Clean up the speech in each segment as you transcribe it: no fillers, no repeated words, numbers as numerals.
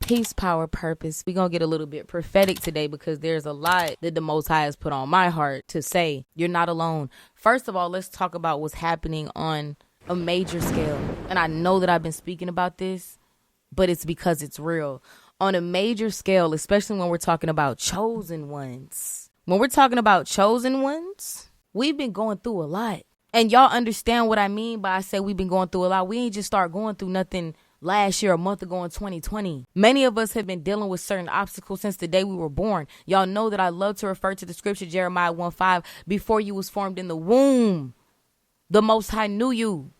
Peace, power, purpose. We're going to get a little bit prophetic today because there's a lot that the Most High has put on my heart to say. You're not alone. First of all, let's talk about what's happening on a major scale. And I know that I've been speaking about this, but it's because it's real. On a major scale, especially when we're talking about chosen ones. When we're talking about chosen ones, we've been going through a lot. And y'all understand what I mean by I say we've been going through a lot. We ain't just start going through nothing last year, a month ago in 2020. Many of us have been dealing with certain obstacles since the day we were born. Y'all know that I love to refer to the scripture, Jeremiah 1:5, before you was formed in the womb, the Most High knew you.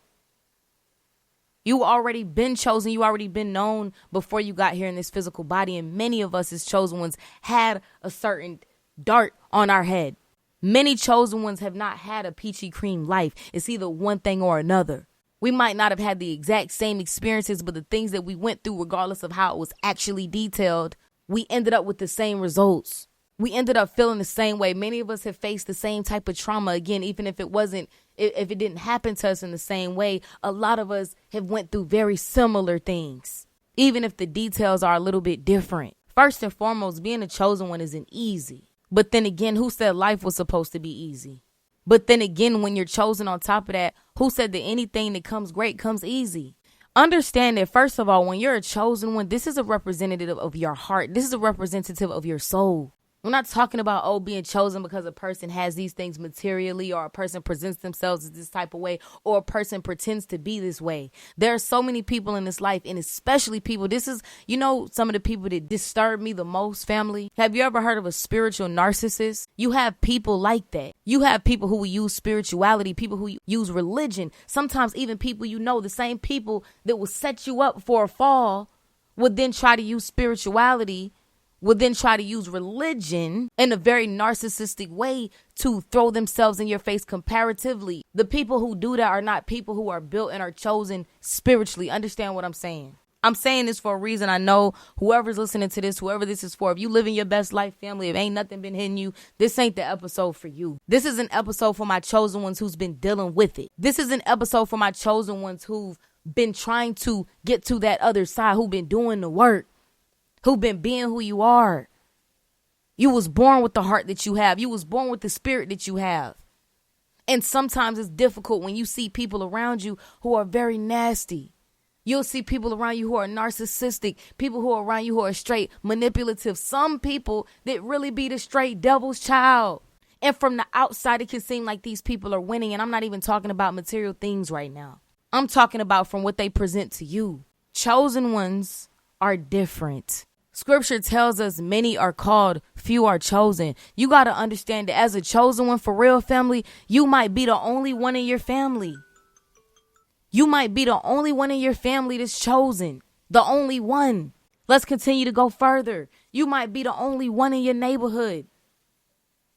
You already been chosen. You already been known before you got here in this physical body. And many of us as chosen ones had a certain dart on our head. Many chosen ones have not had a peachy cream life. It's either one thing or another. We might not have had the exact same experiences, but the things that we went through, regardless of how it was actually detailed, we ended up with the same results. We ended up feeling the same way. Many of us have faced the same type of trauma. Again, even if it didn't happen to us in the same way, a lot of us have went through very similar things, even if the details are a little bit different. First and foremost, being a chosen one isn't easy. But then again, who said life was supposed to be easy? But then again, when you're chosen on top of that, who said that anything that comes great comes easy? Understand that, first of all, when you're a chosen one, this is a representative of your heart. This is a representative of your soul. We're not talking about, being chosen because a person has these things materially, or a person presents themselves as this type of way, or a person pretends to be this way. There are so many people in this life, and especially people, some of the people that disturb me the most, family. Have you ever heard of a spiritual narcissist? You have people like that. You have people who will use spirituality, people who use religion, sometimes even people the same people that will set you up for a fall would then try to use spirituality, would then try to use religion in a very narcissistic way to throw themselves in your face comparatively. The people who do that are not people who are built and are chosen spiritually. Understand what I'm saying? I'm saying this for a reason. I know whoever's listening to this, whoever this is for, if you living your best life, family, if ain't nothing been hitting you, this ain't the episode for you. This is an episode for my chosen ones who's been dealing with it. This is an episode for my chosen ones who've been trying to get to that other side, who've been doing the work, who've been being who you are. You was born with the heart that you have. You was born with the spirit that you have. And sometimes it's difficult when you see people around you who are very nasty. You'll see people around you who are narcissistic, people who are around you who are straight manipulative, some people that really be the straight devil's child. And from the outside, it can seem like these people are winning. And I'm not even talking about material things right now. I'm talking about from what they present to you. Chosen ones are different. Scripture tells us many are called, few are chosen. You got to understand that as a chosen one, for real, family, you might be the only one in your family. You might be the only one in your family that's chosen. The only one. Let's continue to go further. You might be the only one in your neighborhood.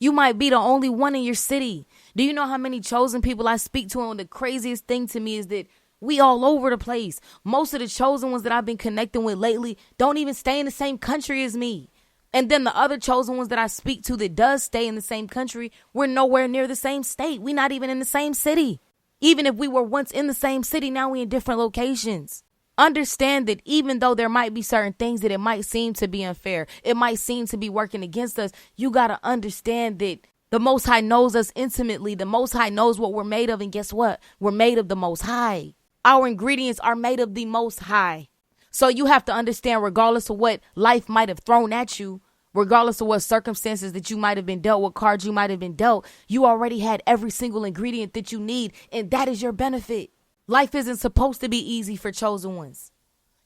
You might be the only one in your city. Do you know how many chosen people I speak to? And the craziest thing to me is that we all over the place. Most of the chosen ones that I've been connecting with lately don't even stay in the same country as me. And then the other chosen ones that I speak to that does stay in the same country, we're nowhere near the same state. We're not even in the same city. Even if we were once in the same city, now we're in different locations. Understand that even though there might be certain things that it might seem to be unfair, it might seem to be working against us, you got to understand that the Most High knows us intimately. The Most High knows what we're made of. And guess what? We're made of the Most High. Our ingredients are made of the Most High. So you have to understand, regardless of what life might have thrown at you, regardless of what circumstances that you might have been dealt, what cards you might have been dealt, you already had every single ingredient that you need. And that is your benefit. Life isn't supposed to be easy for chosen ones.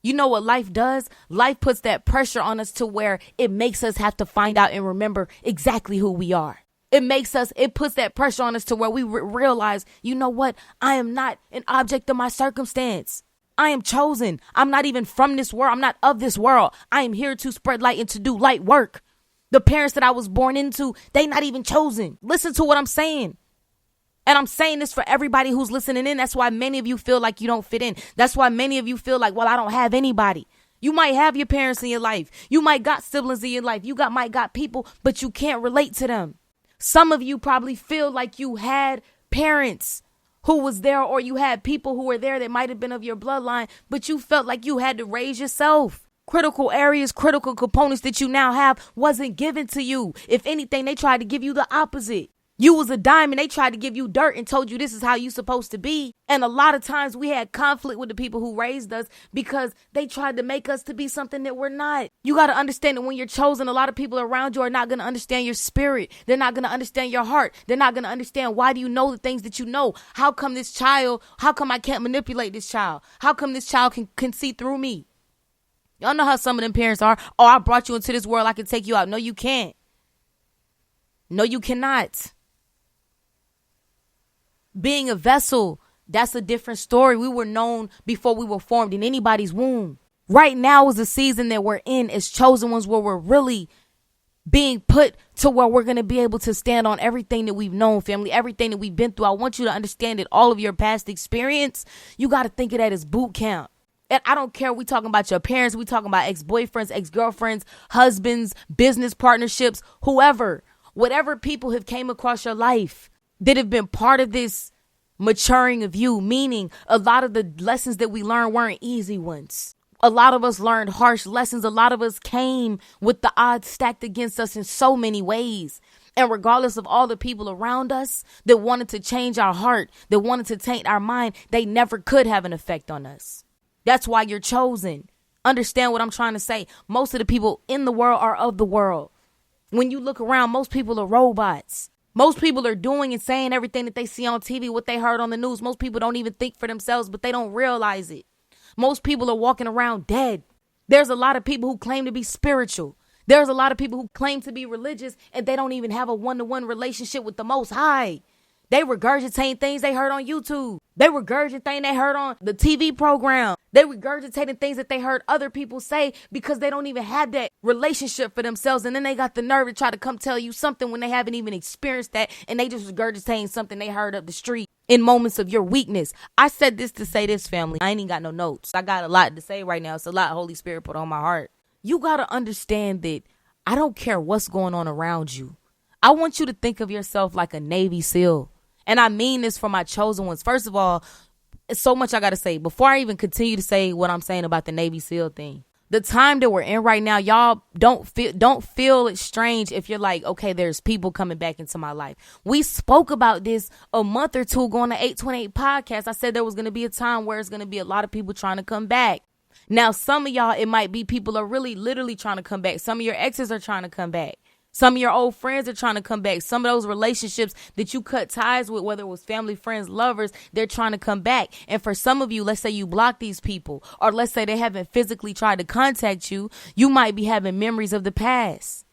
You know what life does? Life puts that pressure on us to where it makes us have to find out and remember exactly who we are. It puts that pressure on us to where we realize, you know what? I am not an object of my circumstance. I am chosen. I'm not even from this world. I'm not of this world. I am here to spread light and to do light work. The parents that I was born into, they not even chosen. Listen to what I'm saying. And I'm saying this for everybody who's listening in. That's why many of you feel like you don't fit in. That's why many of you feel like, well, I don't have anybody. You might have your parents in your life. You might got siblings in your life. You might got people, but you can't relate to them. Some of you probably feel like you had parents who was there, or you had people who were there that might have been of your bloodline, but you felt like you had to raise yourself. Critical areas, critical components that you now have wasn't given to you. If anything, they tried to give you the opposite. You was a diamond. They tried to give you dirt and told you this is how you supposed to be. And a lot of times we had conflict with the people who raised us because they tried to make us to be something that we're not. You got to understand that when you're chosen, a lot of people around you are not going to understand your spirit. They're not going to understand your heart. They're not going to understand why do you know the things that you know? How come I can't manipulate this child? How come this child can see through me? Y'all know how some of them parents are. Oh, I brought you into this world. I can take you out. No, you can't. No, you cannot. Being a vessel, that's a different story. We were known before we were formed in anybody's womb. Right now is the season that we're in as chosen ones where we're really being put to where we're going to be able to stand on everything that we've known, family, everything that we've been through. I want you to understand that all of your past experience, you got to think of that as boot camp. And I don't care. We talking about your parents. We talking about ex-boyfriends, ex-girlfriends, husbands, business partnerships, whoever, whatever people have came across your life that have been part of this maturing of you, meaning a lot of the lessons that we learned weren't easy ones. A lot of us learned harsh lessons. A lot of us came with the odds stacked against us in so many ways. And regardless of all the people around us that wanted to change our heart, that wanted to taint our mind, they never could have an effect on us. That's why you're chosen. Understand what I'm trying to say. Most of the people in the world are of the world. When you look around, most people are robots. Most people are doing and saying everything that they see on TV, what they heard on the news. Most people don't even think for themselves, but they don't realize it. Most people are walking around dead. There's a lot of people who claim to be spiritual. There's a lot of people who claim to be religious, and they don't even have a one-to-one relationship with the Most High. They regurgitating things they heard on YouTube. They regurgitating things they heard on the TV program. They regurgitating things that they heard other people say because they don't even have that relationship for themselves. And then they got the nerve to try to come tell you something when they haven't even experienced that. And they just regurgitating something they heard up the street in moments of your weakness. I said this to say this, family. I ain't even got no notes. I got a lot to say right now. It's a lot Holy Spirit put on my heart. You got to understand that I don't care what's going on around you. I want you to think of yourself like a Navy SEAL. And I mean this for my chosen ones. First of all, it's so much I got to say before I even continue to say what I'm saying about the Navy SEAL thing. The time that we're in right now, y'all don't feel it strange if you're like, okay, there's people coming back into my life. We spoke about this a month or two ago on the 828 podcast. I said there was going to be a time where it's going to be a lot of people trying to come back. Now, some of y'all, it might be people are really literally trying to come back. Some of your exes are trying to come back. Some of your old friends are trying to come back. Some of those relationships that you cut ties with, whether it was family, friends, lovers, they're trying to come back. And for some of you, let's say you block these people, or let's say they haven't physically tried to contact you, you might be having memories of the past.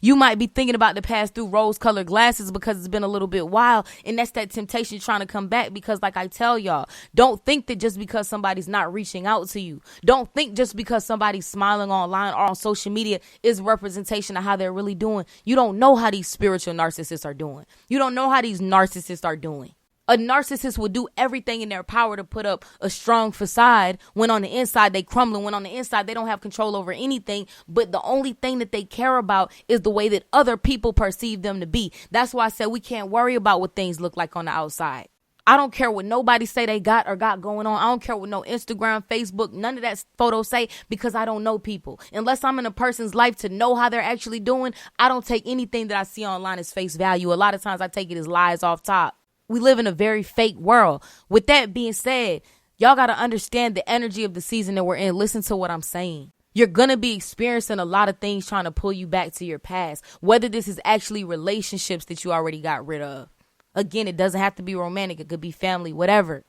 You might be thinking about the past through rose-colored glasses because it's been a little bit wild. And that's that temptation trying to come back because, like I tell y'all, don't think that just because somebody's not reaching out to you, don't think just because somebody's smiling online or on social media is representation of how they're really doing. You don't know how these spiritual narcissists are doing. You don't know how these narcissists are doing. A narcissist will do everything in their power to put up a strong facade when on the inside they crumbling, when on the inside they don't have control over anything. But the only thing that they care about is the way that other people perceive them to be. That's why I said we can't worry about what things look like on the outside. I don't care what nobody say they got going on. I don't care what no Instagram, Facebook, none of that photos say because I don't know people. Unless I'm in a person's life to know how they're actually doing, I don't take anything that I see online as face value. A lot of times I take it as lies off top. We live in a very fake world. With that being said, y'all got to understand the energy of the season that we're in. Listen to what I'm saying. You're going to be experiencing a lot of things trying to pull you back to your past, whether this is actually relationships that you already got rid of. Again, it doesn't have to be romantic. It could be family, whatever.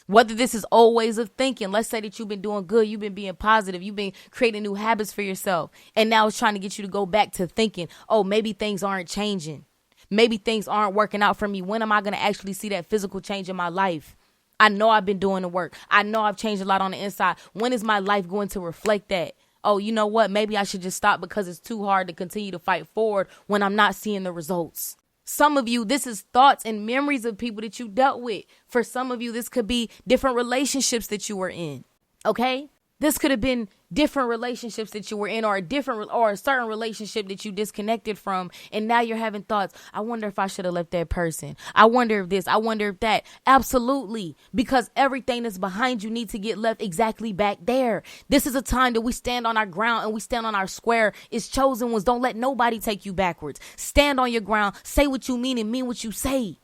Whether this is old ways of thinking. Let's say that you've been doing good. You've been being positive. You've been creating new habits for yourself. And now it's trying to get you to go back to thinking, oh, maybe things aren't changing. Maybe things aren't working out for me. When am I going to actually see that physical change in my life? I know I've been doing the work. I know I've changed a lot on the inside. When is my life going to reflect that? Oh, you know what? Maybe I should just stop because it's too hard to continue to fight forward when I'm not seeing the results. Some of you, this is thoughts and memories of people that you dealt with. For some of you, this could be different relationships that you were in. Okay? This could have been different relationships that you were in, or a certain relationship that you disconnected from. And now you're having thoughts. I wonder if I should have left that person. I wonder if this, I wonder if that. Absolutely. Because everything that's behind you needs to get left exactly back there. This is a time that we stand on our ground and we stand on our square. It's chosen ones. Don't let nobody take you backwards. Stand on your ground. Say what you mean and mean what you say.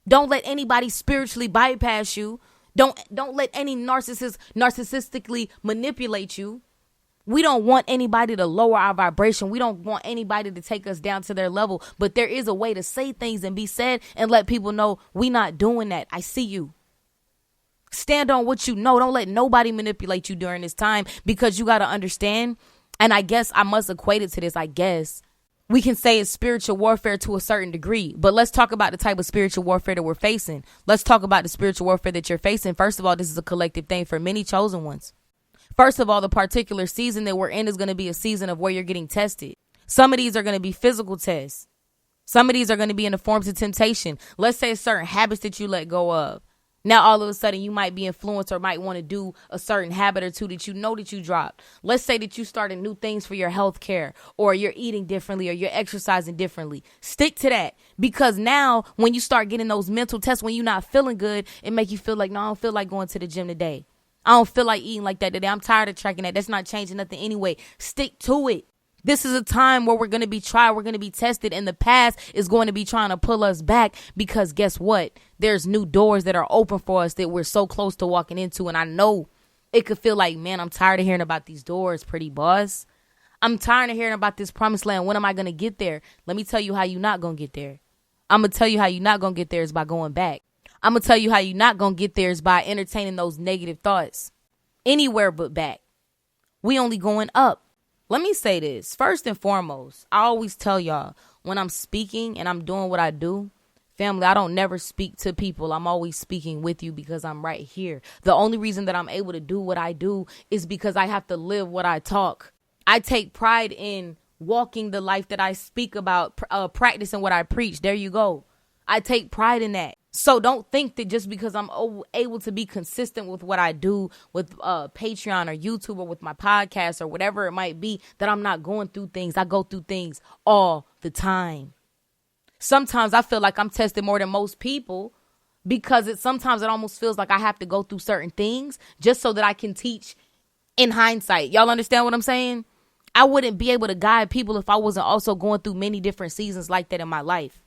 Don't let anybody spiritually bypass you. Don't let any narcissistically manipulate you. We don't want anybody to lower our vibration. We don't want anybody to take us down to their level. But there is a way to say things and be said and let people know we not doing that. I see you. Stand on what you know. Don't let nobody manipulate you during this time, because you got to understand. And I guess I must equate it to this. I guess we can say it's spiritual warfare to a certain degree, but let's talk about the type of spiritual warfare that we're facing. Let's talk about the spiritual warfare that you're facing. First of all, this is a collective thing for many chosen ones. First of all, the particular season that we're in is going to be a season of where you're getting tested. Some of these are going to be physical tests. Some of these are going to be in the forms of temptation. Let's say certain habits that you let go of. Now, all of a sudden, you might be influenced or might want to do a certain habit or two that you know that you dropped. Let's say that you started new things for your health care, or you're eating differently, or you're exercising differently. Stick to that, because now when you start getting those mental tests, when you're not feeling good, it make you feel like, no, I don't feel like going to the gym today. I don't feel like eating like that today. I'm tired of tracking that. That's not changing nothing anyway. Stick to it. This is a time where we're going to be tried. We're going to be tested. And the past is going to be trying to pull us back, because guess what? There's new doors that are open for us that we're so close to walking into. And I know it could feel like, man, I'm tired of hearing about these doors, pretty boss. I'm tired of hearing about this promised land. When am I going to get there? Let me tell you how you're not going to get there. I'm going to tell you how you're not going to get there is by going back. I'm going to tell you how you're not going to get there is by entertaining those negative thoughts. Anywhere but back. We only going up. Let me say this. First and foremost, I always tell y'all, when I'm speaking and I'm doing what I do, family, I don't never speak to people. I'm always speaking with you because I'm right here. The only reason that I'm able to do what I do is because I have to live what I talk. I take pride in walking the life that I speak about, practicing what I preach. There you go. I take pride in that. So don't think that just because I'm able to be consistent with what I do with Patreon or YouTube or with my podcast or whatever it might be, that I'm not going through things. I go through things all the time. Sometimes I feel like I'm tested more than most people, because sometimes it almost feels like I have to go through certain things just so that I can teach in hindsight. Y'all understand what I'm saying? I wouldn't be able to guide people if I wasn't also going through many different seasons like that in my life.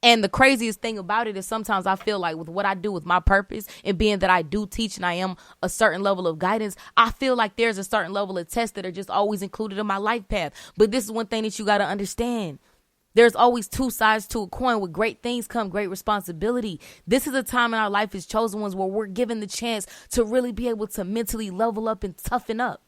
And the craziest thing about it is sometimes I feel like with what I do, with my purpose and being that I do teach and I am a certain level of guidance, I feel like there's a certain level of tests that are just always included in my life path. But this is one thing that you got to understand. There's always two sides to a coin. With great things come great responsibility. This is a time in our life as chosen ones where we're given the chance to really be able to mentally level up and toughen up.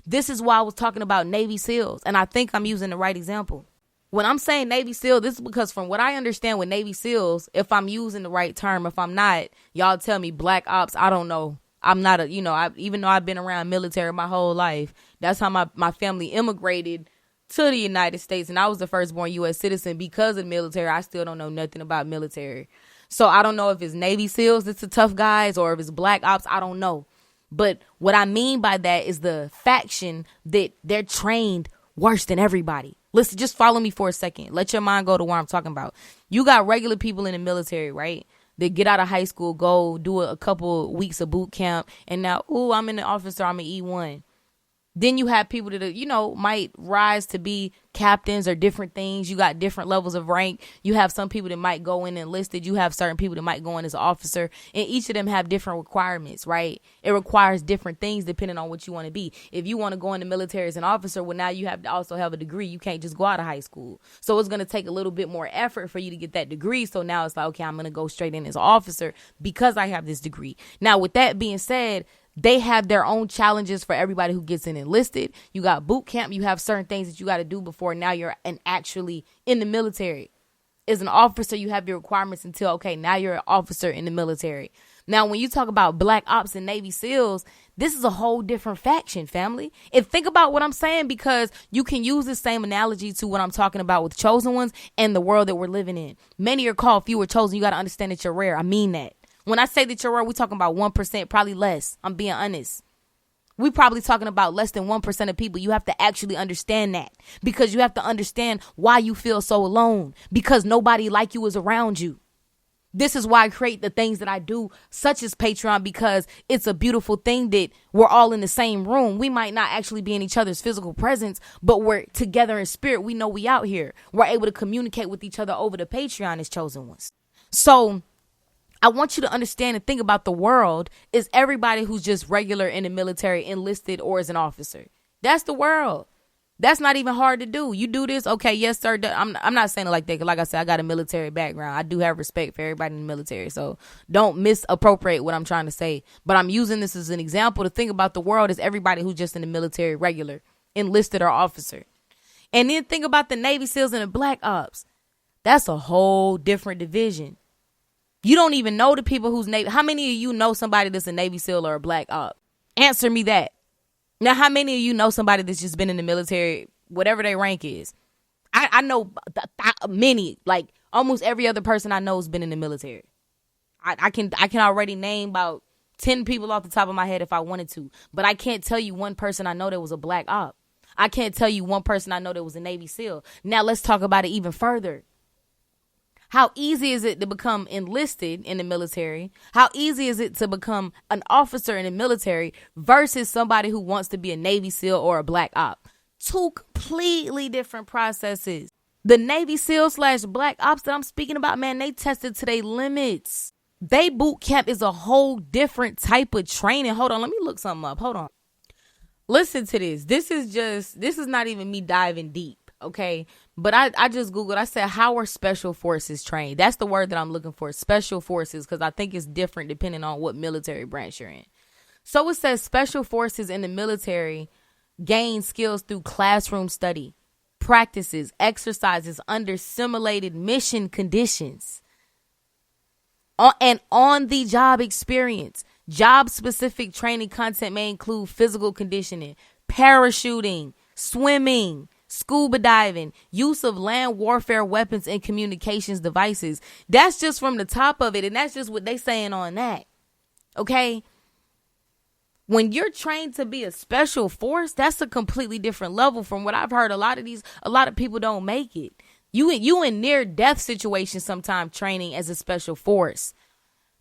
This is why I was talking about Navy SEALs, and I think I'm using the right example. When I'm saying Navy SEAL, this is because from what I understand with Navy SEALs, if I'm using the right term, if I'm not, y'all tell me. Black Ops, I don't know. I'm not even though I've been around military my whole life, that's how my family immigrated to the United States. And I was the firstborn U.S. citizen because of the military. I still don't know nothing about military. So I don't know if it's Navy SEALs that's the tough guys or if it's Black Ops. I don't know. But what I mean by that is the faction that they're trained worse than everybody. Listen, just follow me for a second. Let your mind go to where I'm talking about. You got regular people in the military, right? They get out of high school, go do a couple weeks of boot camp, and now, I'm an officer, I'm an E1. Then you have people that, might rise to be captains or different things. You got different levels of rank. You have some people that might go in enlisted. You have certain people that might go in as an officer. And each of them have different requirements, right? It requires different things depending on what you want to be. If you want to go in the military as an officer, well, now you have to also have a degree. You can't just go out of high school. So it's going to take a little bit more effort for you to get that degree. So now it's like, okay, I'm going to go straight in as an officer because I have this degree. Now, with that being said, they have their own challenges for everybody who gets in enlisted. You got boot camp. You have certain things that you got to do before now you're actually in the military. As an officer, you have your requirements until, okay, now you're an officer in the military. Now, when you talk about Black Ops and Navy SEALs, this is a whole different faction, family. And think about what I'm saying, because you can use the same analogy to what I'm talking about with chosen ones and the world that we're living in. Many are called, few are chosen. You got to understand that you're rare. I mean that. When I say that you're rare, we're talking about 1%, probably less. I'm being honest. We probably talking about less than 1% of people. You have to actually understand that, because you have to understand why you feel so alone, because nobody like you is around you. This is why I create the things that I do, such as Patreon, because it's a beautiful thing that we're all in the same room. We might not actually be in each other's physical presence, but we're together in spirit. We know we out here. We're able to communicate with each other over the Patreon as chosen ones. So I want you to understand and think about the world is everybody who's just regular in the military, enlisted, or is an officer. That's the world. That's not even hard to do. You do this, okay, yes, sir. I'm not saying it like that, 'cause like I said, I got a military background. I do have respect for everybody in the military, so don't misappropriate what I'm trying to say. But I'm using this as an example to think about the world as everybody who's just in the military, regular, enlisted, or officer. And then think about the Navy SEALs and the Black Ops. That's a whole different division. You don't even know the people who's Navy. How many of you know somebody that's a Navy SEAL or a Black Op? Answer me that. Now, how many of you know somebody that's just been in the military, whatever their rank is? I know many, like almost every other person I know has been in the military. I can already name about 10 people off the top of my head if I wanted to, but I can't tell you one person I know that was a Black Op. I can't tell you one person I know that was a Navy SEAL. Now let's talk about it even further. How easy is it to become enlisted in the military? How easy is it to become an officer in the military versus somebody who wants to be a Navy SEAL or a Black Op? Two completely different processes. The Navy SEAL / Black Ops that I'm speaking about, man, they tested to their limits. They boot camp is a whole different type of training. Hold on, let me look something up. Hold on. Listen to this. This is not even me diving deep, okay? But I just Googled, I said, how are special forces trained? That's the word that I'm looking for, special forces, because I think it's different depending on what military branch you're in. So it says special forces in the military gain skills through classroom study, practices, exercises under simulated mission conditions, and on-the-job experience. Job-specific training content may include physical conditioning, parachuting, swimming, scuba diving, use of land warfare weapons and communications devices. That's just from the top of it, and that's just what they saying on that. Okay? When you're trained to be a special force, that's a completely different level. From what I've heard, a lot of people don't make it. You in near death situations sometimes training as a special force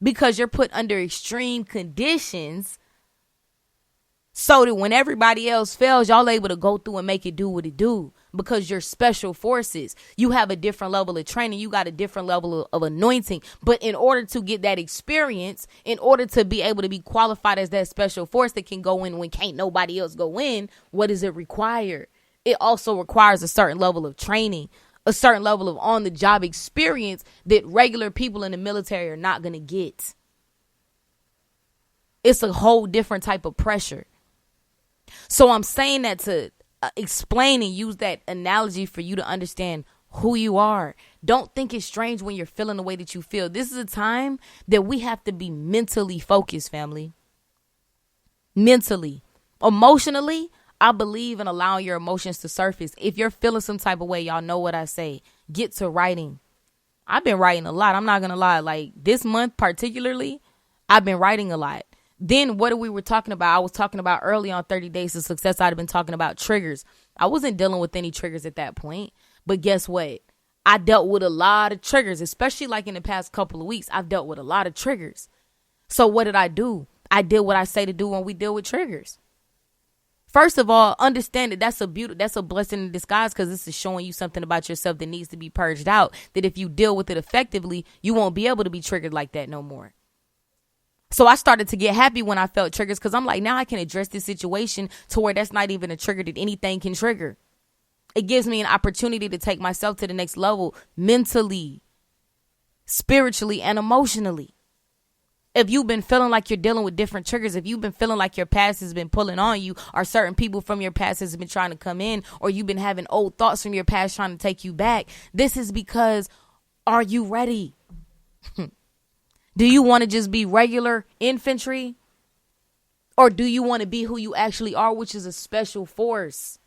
because you're put under extreme conditions so that when everybody else fails, y'all able to go through and make it do what it do, because you're special forces. You have a different level of training. You got a different level of anointing. But in order to get that experience, in order to be able to be qualified as that special force that can go in when can't nobody else go in, what does it require? It also requires a certain level of training, a certain level of on-the-job experience that regular people in the military are not going to get. It's a whole different type of pressure. So I'm saying that to explain and use that analogy for you to understand who you are. Don't think it's strange when you're feeling the way that you feel. This is a time that we have to be mentally focused, family. Mentally. Emotionally, I believe in allowing your emotions to surface. If you're feeling some type of way, y'all know what I say. Get to writing. I've been writing a lot. I'm not going to lie. Like this month particularly, I've been writing a lot. Then what we were talking about, I was talking about early on 30 Days to Success. I'd have been talking about triggers. I wasn't dealing with any triggers at that point. But guess what? I dealt with a lot of triggers, especially like in the past couple of weeks. I've dealt with a lot of triggers. So what did I do? I did what I say to do when we deal with triggers. First of all, understand that that's a blessing in disguise, because this is showing you something about yourself that needs to be purged out. That if you deal with it effectively, you won't be able to be triggered like that no more. So I started to get happy when I felt triggers, because I'm like, now I can address this situation to where that's not even a trigger that anything can trigger. It gives me an opportunity to take myself to the next level mentally, spiritually, and emotionally. If you've been feeling like you're dealing with different triggers, if you've been feeling like your past has been pulling on you, or certain people from your past has been trying to come in, or you've been having old thoughts from your past trying to take you back, this is because, are you ready? Do you want to just be regular infantry? Or do you want to be who you actually are, which is a special force?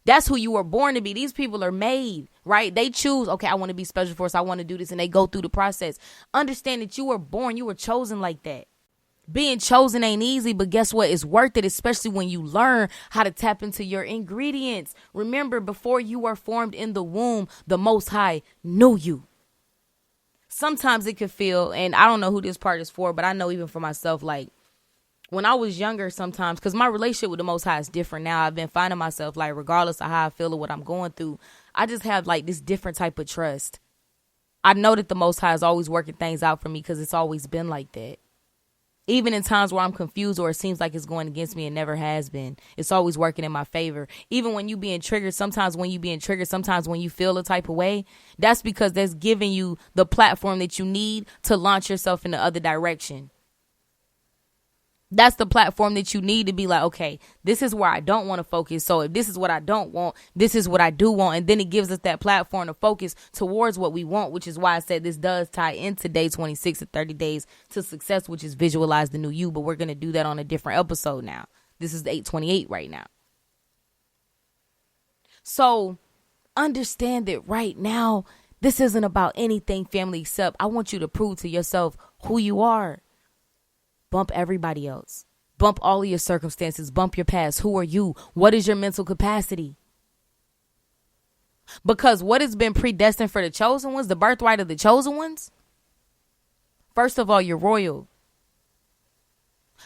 That's who you were born to be. These people are made, right? They choose, okay, I want to be special force. I want to do this. And they go through the process. Understand that you were born. You were chosen like that. Being chosen ain't easy, but guess what? It's worth it, especially when you learn how to tap into your ingredients. Remember, before you were formed in the womb, the Most High knew you. Sometimes it could feel, and I don't know who this part is for, but I know even for myself, like when I was younger sometimes, because my relationship with the Most High is different now. I've been finding myself, like, regardless of how I feel or what I'm going through, I just have like this different type of trust. I know that the Most High is always working things out for me because it's always been like that. Even in times where I'm confused or it seems like it's going against me, it never has been. It's always working in my favor. Even when you being triggered, sometimes when you feel a type of way, that's because that's giving you the platform that you need to launch yourself in the other direction. That's the platform that you need to be like, okay, this is where I don't want to focus. So if this is what I don't want, this is what I do want. And then it gives us that platform to focus towards what we want, which is why I said this does tie into day 26 of 30 days to success, which is visualize the new you. But we're going to do that on a different episode now. This is 828 right now. So understand that right now, this isn't about anything, family, except I want you to prove to yourself who you are. Bump everybody else. Bump all of your circumstances. Bump your past. Who are you? What is your mental capacity? Because what has been predestined for the chosen ones, the birthright of the chosen ones? First of all, you're royal.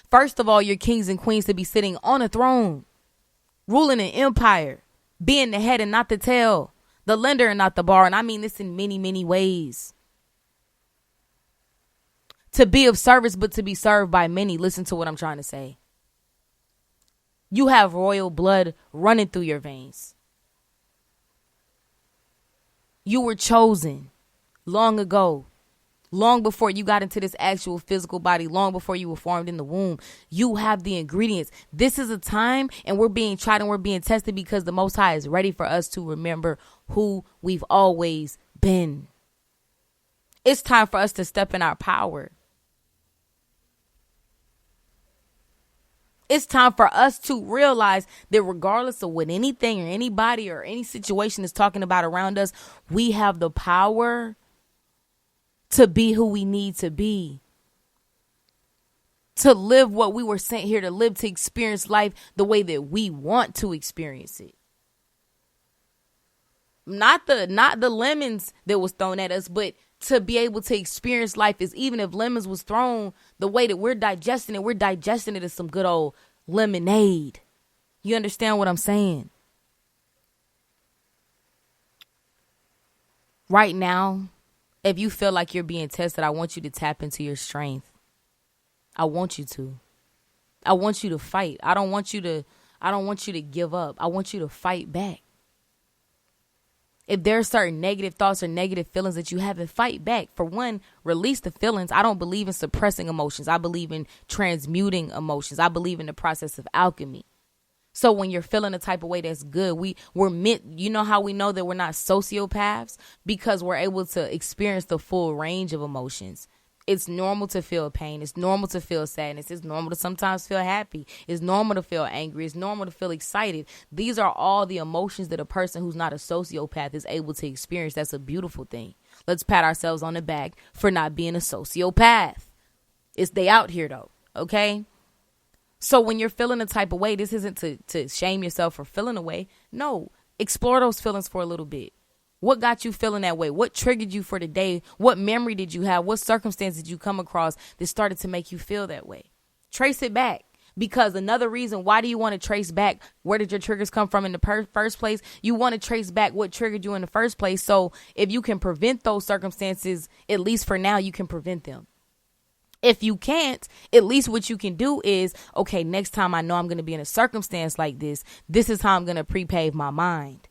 First of all, you're kings and queens to be sitting on a throne, ruling an empire, being the head and not the tail, the lender and not the borrower. And I mean this in many, many ways. To be of service, but to be served by many. Listen to what I'm trying to say. You have royal blood running through your veins. You were chosen long ago, long before you got into this actual physical body, long before you were formed in the womb. You have the ingredients. This is a time, and we're being tried and we're being tested because the Most High is ready for us to remember who we've always been. It's time for us to step in our power. It's time for us to realize that regardless of what anything or anybody or any situation is talking about around us, we have the power to be who we need to be. To live what we were sent here to live, to experience life the way that we want to experience it. Not the lemons that was thrown at us, but to be able to experience life is, even if lemons was thrown, the way that we're digesting it as some good old lemonade. You understand what I'm saying? Right now, if you feel like you're being tested, I want you to tap into your strength. I want you to. I want you to fight. I don't want you to give up. I want you to fight back. If there are certain negative thoughts or negative feelings that you haven't, fight back. For one, release the feelings. I don't believe in suppressing emotions. I believe in transmuting emotions. I believe in the process of alchemy. So when you're feeling a type of way that's good, we're meant, you know how we know that we're not sociopaths? Because we're able to experience the full range of emotions. It's normal to feel pain. It's normal to feel sadness. It's normal to sometimes feel happy. It's normal to feel angry. It's normal to feel excited. These are all the emotions that a person who's not a sociopath is able to experience. That's a beautiful thing. Let's pat ourselves on the back for not being a sociopath. They out here though, okay? So when you're feeling a type of way, this isn't to shame yourself for feeling a way. No, explore those feelings for a little bit. What got you feeling that way? What triggered you for the day? What memory did you have? What circumstance did you come across that started to make you feel that way? Trace it back. Because another reason, why do you want to trace back? Where did your triggers come from in the first place? You want to trace back what triggered you in the first place. So if you can prevent those circumstances, at least for now, you can prevent them. If you can't, at least what you can do is, okay, next time I know I'm going to be in a circumstance like this is how I'm going to prepave my mind.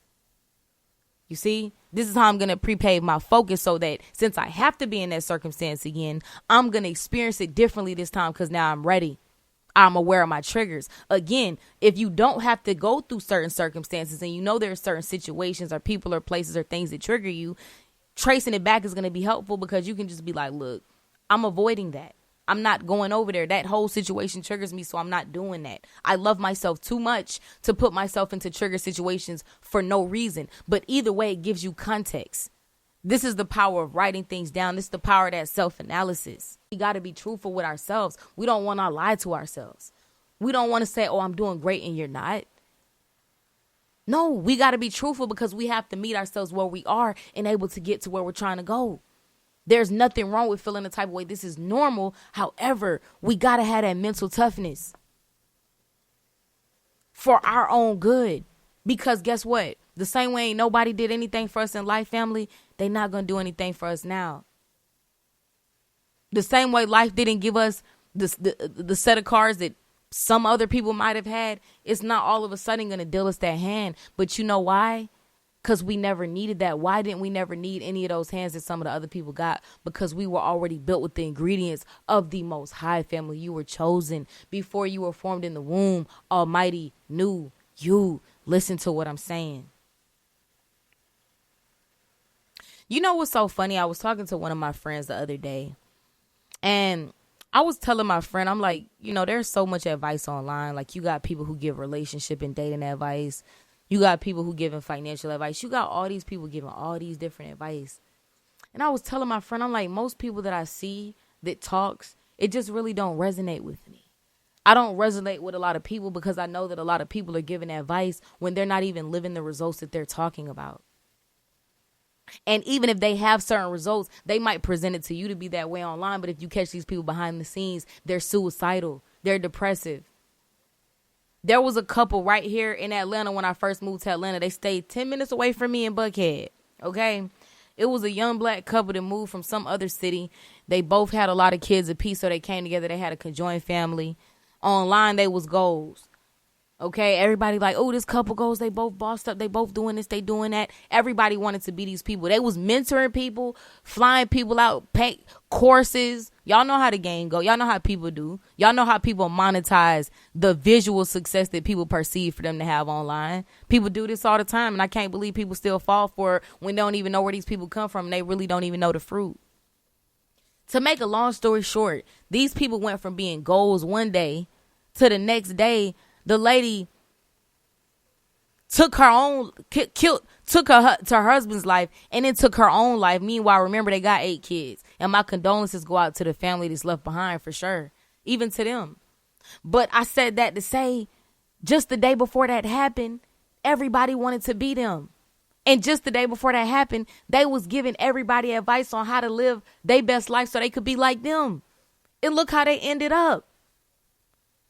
You see, this is how I'm going to prepave my focus so that since I have to be in that circumstance again, I'm going to experience it differently this time because now I'm ready. I'm aware of my triggers. Again, if you don't have to go through certain circumstances and you know there are certain situations or people or places or things that trigger you, tracing it back is going to be helpful because you can just be like, look, I'm avoiding that. I'm not going over there. That whole situation triggers me, so I'm not doing that. I love myself too much to put myself into trigger situations for no reason. But either way, it gives you context. This is the power of writing things down. This is the power of that self-analysis. We got to be truthful with ourselves. We don't want to lie to ourselves. We don't want to say, oh, I'm doing great and you're not. No, we got to be truthful because we have to meet ourselves where we are and able to get to where we're trying to go. There's nothing wrong with feeling the type of way. This is normal. However, we got to have that mental toughness for our own good. Because guess what? The same way ain't nobody did anything for us in life, family, they not going to do anything for us now. The same way life didn't give us the set of cards that some other people might have had, it's not all of a sudden going to deal us that hand. But you know why? Because we never needed that. Why didn't we never need any of those hands that some of the other people got? Because we were already built with the ingredients of the Most High, family. You were chosen before you were formed in the womb. Almighty knew you. Listen to what I'm saying. You know what's so funny? I was talking to one of my friends the other day, and I was telling my friend, I'm like, you know, there's so much advice online. Like, you got people who give relationship and dating advice. You got people who giving financial advice. You got all these people giving all these different advice. And I was telling my friend, I'm like, most people that I see that talks, it just really don't resonate with me. I don't resonate with a lot of people because I know that a lot of people are giving advice when they're not even living the results that they're talking about. And even if they have certain results, they might present it to you to be that way online. But if you catch these people behind the scenes, they're suicidal. They're depressive. There was a couple right here in Atlanta when I first moved to Atlanta. They stayed 10 minutes away from me in Buckhead. Okay. It was a young black couple that moved from some other city. They both had a lot of kids apiece, so they came together. They had a conjoined family. Online, they was goals. Okay, everybody like, oh, this couple goes, they both bossed up, they both doing this, they doing that. Everybody wanted to be these people. They was mentoring people, flying people out, pay courses. Y'all know how the game go. Y'all know how people do. Y'all know how people monetize the visual success that people perceive for them to have online. People do this all the time, and I can't believe people still fall for it when they don't even know where these people come from, and they really don't even know the fruit. To make a long story short, these people went from being goals one day to the next day. The lady took her own, took her to her husband's life and then took her own life. Meanwhile, remember, they got 8 kids. And my condolences go out to the family that's left behind for sure. Even to them. But I said that to say, just the day before that happened, everybody wanted to be them. And just the day before that happened, they was giving everybody advice on how to live their best life so they could be like them. And look how they ended up.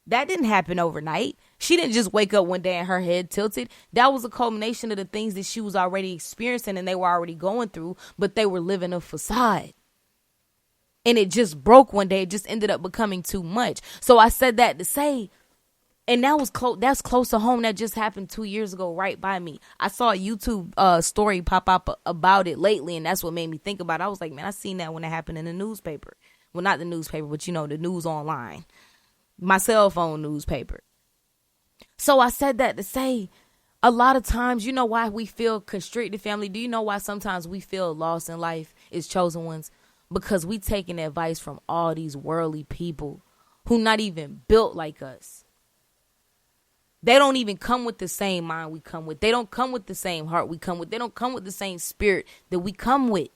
That didn't happen overnight. She didn't just wake up one day and her head tilted. That was a culmination of the things that she was already experiencing and they were already going through, but they were living a facade. And it just broke one day. It just ended up becoming too much. So I said that to say, and that was that's close to home. That just happened 2 years ago right by me. I saw a YouTube story pop up about it lately, and that's what made me think about it. I was like, man, I seen that when it happened in the newspaper. Well, not the newspaper, but you know, the news online. My cell phone newspaper. So I said that to say, a lot of times, you know why we feel constricted, family? Do you know why sometimes we feel lost in life as chosen ones? Because we taking advice from all these worldly people who not even built like us. They don't even come with the same mind we come with. They don't come with the same heart we come with. They don't come with the same spirit that we come with.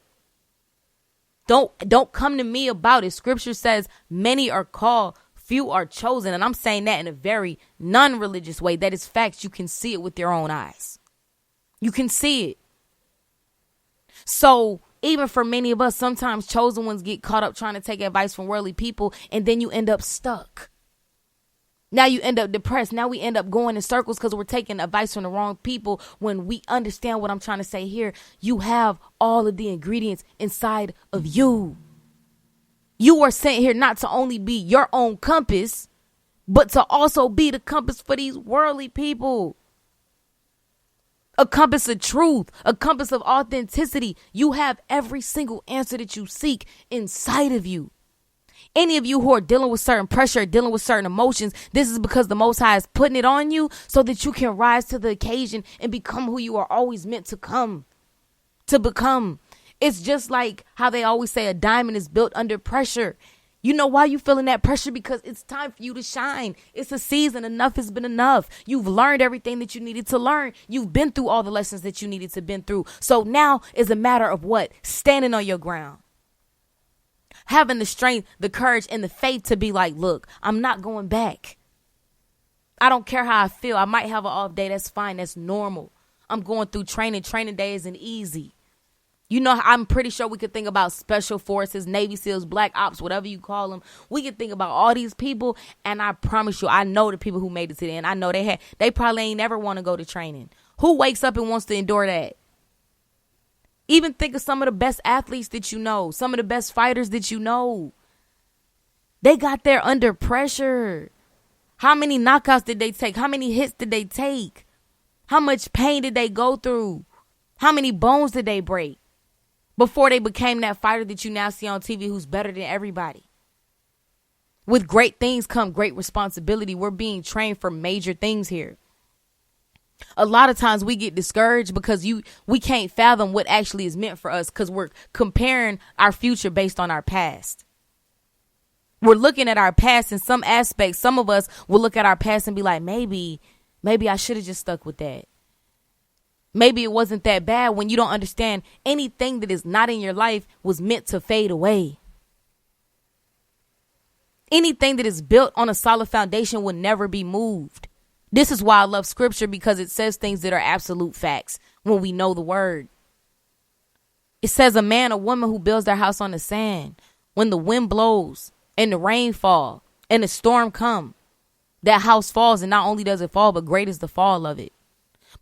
Don't come to me about it. Scripture says many are called, few are chosen. And I'm saying that in a very non-religious way. That is facts. You can see it with your own eyes. You can see it. So even for many of us, sometimes chosen ones get caught up trying to take advice from worldly people. And then you end up stuck. Now you end up depressed. Now we end up going in circles because we're taking advice from the wrong people. When we understand what I'm trying to say here, you have all of the ingredients inside of you. You are sent here not to only be your own compass, but to also be the compass for these worldly people. A compass of truth, a compass of authenticity. You have every single answer that you seek inside of you. Any of you who are dealing with certain pressure, dealing with certain emotions, this is because the Most High is putting it on you so that you can rise to the occasion and become who you are always meant to become. It's just like how they always say a diamond is built under pressure. You know why you feeling that pressure? Because it's time for you to shine. It's a season. Enough has been enough. You've learned everything that you needed to learn. You've been through all the lessons that you needed to been through. So now is a matter of what? Standing on your ground. Having the strength, the courage, and the faith to be like, look, I'm not going back. I don't care how I feel. I might have an off day. That's fine. That's normal. I'm going through training. Training day isn't easy. You know, I'm pretty sure we could think about special forces, Navy SEALs, Black Ops, whatever you call them. We could think about all these people. And I promise you, I know the people who made it to the end. I know they probably ain't never want to go to training. Who wakes up and wants to endure that? Even think of some of the best athletes that you know, some of the best fighters that you know. They got there under pressure. How many knockouts did they take? How many hits did they take? How much pain did they go through? How many bones did they break before they became that fighter that you now see on TV who's better than everybody? With great things come great responsibility. We're being trained for major things here. A lot of times we get discouraged because we can't fathom what actually is meant for us because we're comparing our future based on our past. We're looking at our past in some aspects. Some of us will look at our past and be like, maybe I should have just stuck with that. Maybe it wasn't that bad, when you don't understand anything that is not in your life was meant to fade away. Anything that is built on a solid foundation will never be moved. This is why I love scripture, because it says things that are absolute facts when we know the word. It says a man or woman who builds their house on the sand, when the wind blows and the rain fall and the storm come, that house falls, and not only does it fall, but great is the fall of it.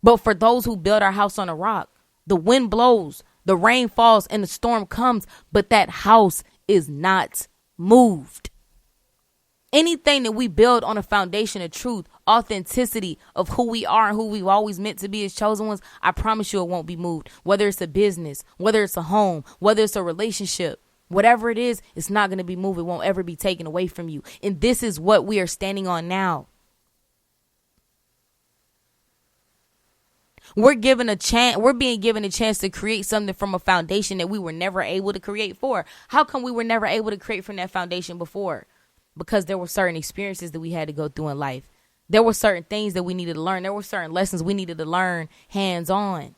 But for those who build our house on a rock, the wind blows, the rain falls, and the storm comes, but that house is not moved. Anything that we build on a foundation of truth, authenticity of who we are and who we've always meant to be as chosen ones, I promise you it won't be moved. Whether it's a business, whether it's a home, whether it's a relationship, whatever it is, it's not going to be moved. It won't ever be taken away from you. And this is what we are standing on now. We're given a chance. We're being given a chance to create something from a foundation that we were never able to create for. How come we were never able to create from that foundation before? Because there were certain experiences that we had to go through in life. There were certain things that we needed to learn. There were certain lessons we needed to learn hands-on.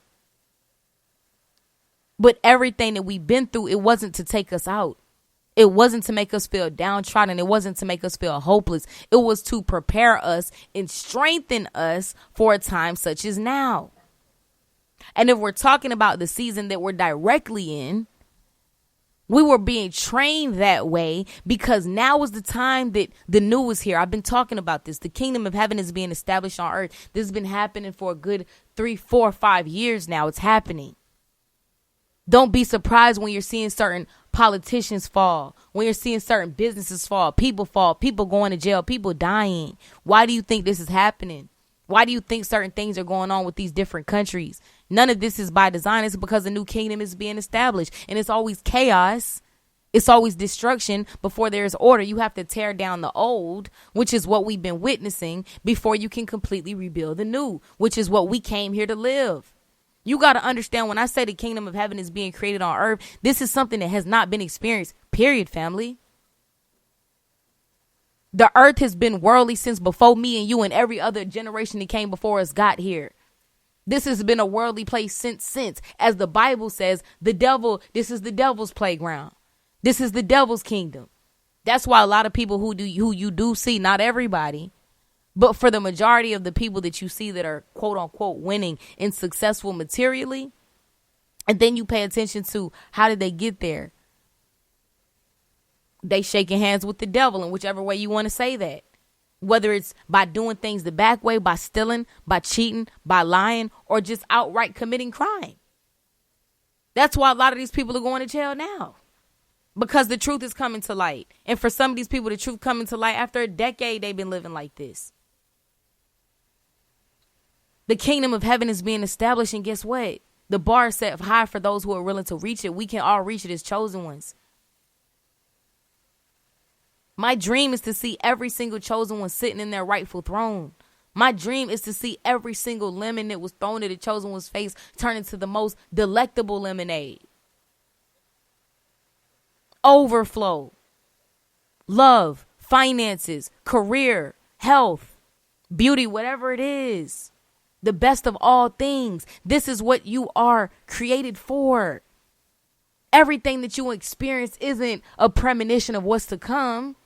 But everything that we've been through, it wasn't to take us out. It wasn't to make us feel downtrodden. It wasn't to make us feel hopeless. It was to prepare us and strengthen us for a time such as now. And if we're talking about the season that we're directly in, we were being trained that way because now is the time that the new is here. I've been talking about this. The kingdom of heaven is being established on earth. This has been happening for a good 3, 4, 5 years now. It's happening. Don't be surprised when you're seeing certain politicians fall, when you're seeing certain businesses fall, people going to jail, people dying. Why do you think this is happening? Why do you think certain things are going on with these different countries? None of this is by design. It's because the new kingdom is being established. And it's always chaos. It's always destruction before there's order. You have to tear down the old, which is what we've been witnessing, before you can completely rebuild the new, which is what we came here to live. You got to understand, when I say the kingdom of heaven is being created on earth, this is something that has not been experienced, period, family. The earth has been worldly since before me and you and every other generation that came before us got here. This has been a worldly place since, as the Bible says, this is the devil's playground. This is the devil's kingdom. That's why a lot of people who you do see, not everybody, but for the majority of the people that you see that are quote unquote winning and successful materially, and then you pay attention to how did they get there? They shaking hands with the devil in whichever way you want to say that. Whether it's by doing things the back way, by stealing, by cheating, by lying, or just outright committing crime. That's why a lot of these people are going to jail now. Because the truth is coming to light. And for some of these people, the truth coming to light after a decade, they've been living like this. The kingdom of heaven is being established, and guess what? The bar is set high for those who are willing to reach it. We can all reach it as chosen ones. My dream is to see every single chosen one sitting in their rightful throne. My dream is to see every single lemon that was thrown at the chosen one's face turn into the most delectable lemonade. Overflow. love, finances, career, health, beauty, whatever it is. The best of all things. This is what you are created for. Everything that you experience isn't a premonition of what's to come.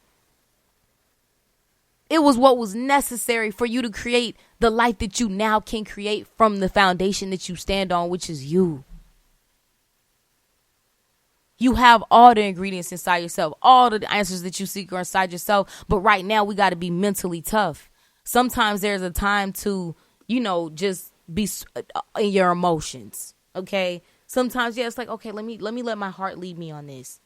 It was what was necessary for you to create the life that you now can create from the foundation that you stand on, which is you. You have all the ingredients inside yourself. All the answers that you seek are inside yourself. But right now, we got to be mentally tough. Sometimes there's a time to, just be in your emotions. Okay. Sometimes, it's like, okay, let me let my heart lead me on this.